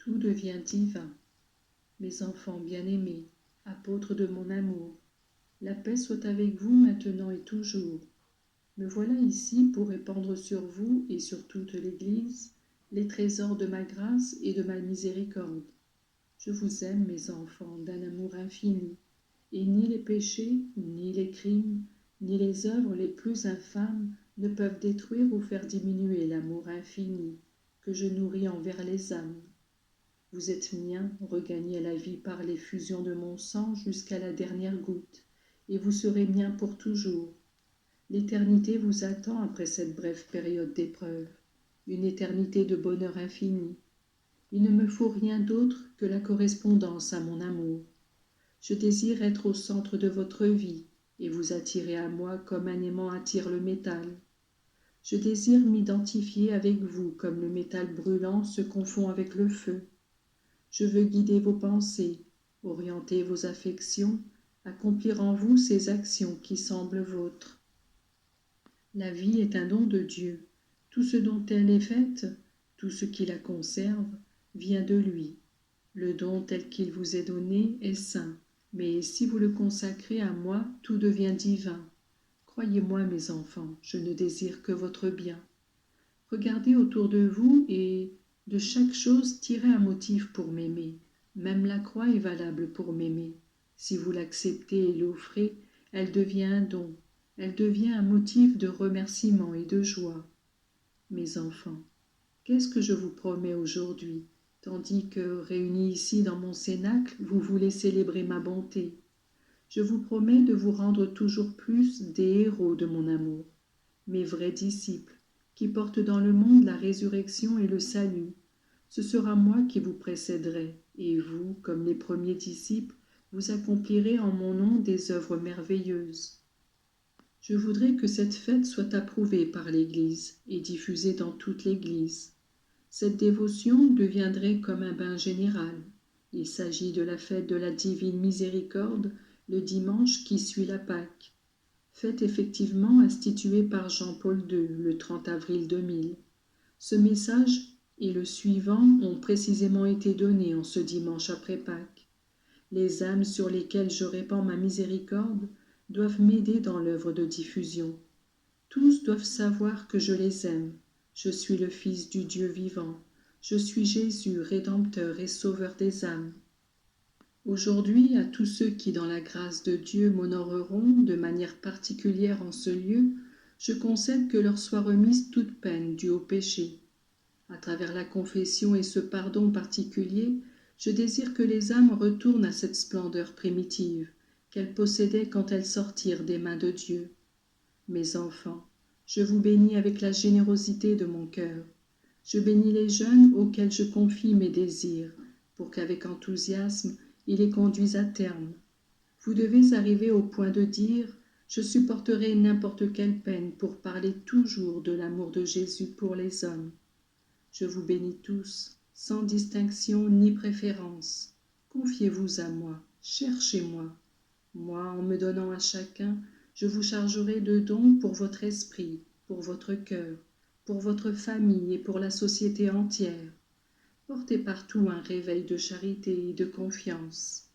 Tout devient divin. Mes enfants bien-aimés, apôtres de mon amour, la paix soit avec vous maintenant et toujours. Me voilà ici pour répandre sur vous et sur toute l'Église les trésors de ma grâce et de ma miséricorde. Je vous aime, mes enfants, d'un amour infini, et ni les péchés, ni les crimes, ni les œuvres les plus infâmes ne peuvent détruire ou faire diminuer l'amour infini que je nourris envers les âmes. Vous êtes miens, regagnés à la vie par l'effusion de mon sang jusqu'à la dernière goutte, et vous serez miens pour toujours. L'éternité vous attend après cette brève période d'épreuve, une éternité de bonheur infini. Il ne me faut rien d'autre que la correspondance à mon amour. Je désire être au centre de votre vie et vous attirer à moi comme un aimant attire le métal. Je désire m'identifier avec vous comme le métal brûlant se confond avec le feu. Je veux guider vos pensées, orienter vos affections, accomplir en vous ces actions qui semblent vôtres. La vie est un don de Dieu. Tout ce dont elle est faite, tout ce qui la conserve, vient de lui. Le don tel qu'il vous est donné est saint, mais si vous le consacrez à moi, tout devient divin. Croyez-moi, mes enfants, je ne désire que votre bien. Regardez autour de vous et de chaque chose tirez un motif pour m'aimer. Même la croix est valable pour m'aimer. Si vous l'acceptez et l'offrez, elle devient un don. Elle devient un motif de remerciement et de joie. Mes enfants, qu'est-ce que je vous promets aujourd'hui, tandis que, réunis ici dans mon cénacle, vous voulez célébrer ma bonté? Je vous promets de vous rendre toujours plus des héros de mon amour, mes vrais disciples, qui portent dans le monde la résurrection et le salut. Ce sera moi qui vous précéderai, et vous, comme les premiers disciples, vous accomplirez en mon nom des œuvres merveilleuses. Je voudrais que cette fête soit approuvée par l'Église et diffusée dans toute l'Église. Cette dévotion deviendrait comme un bain général. Il s'agit de la fête de la divine miséricorde, le dimanche qui suit la Pâque. Fête effectivement instituée par Jean-Paul II le 30 avril 2000. Ce message et le suivant ont précisément été donnés en ce dimanche après Pâques. Les âmes sur lesquelles je répands ma miséricorde doivent m'aider dans l'œuvre de diffusion. Tous doivent savoir que je les aime. Je suis le Fils du Dieu vivant. Je suis Jésus, Rédempteur et Sauveur des âmes. Aujourd'hui, à tous ceux qui, dans la grâce de Dieu, m'honoreront de manière particulière en ce lieu, je concède que leur soit remise toute peine due au péché. À travers la confession et ce pardon particulier, je désire que les âmes retournent à cette splendeur primitive qu'elles possédaient quand elles sortirent des mains de Dieu. Mes enfants, je vous bénis avec la générosité de mon cœur. Je bénis les jeunes auxquels je confie mes désirs, pour qu'avec enthousiasme, ils les conduisent à terme. Vous devez arriver au point de dire « Je supporterai n'importe quelle peine pour parler toujours de l'amour de Jésus pour les hommes. » Je vous bénis tous, sans distinction ni préférence. Confiez-vous à moi, cherchez-moi. Moi, en me donnant à chacun, je vous chargerai de dons pour votre esprit, pour votre cœur, pour votre famille et pour la société entière. Portez partout un réveil de charité et de confiance.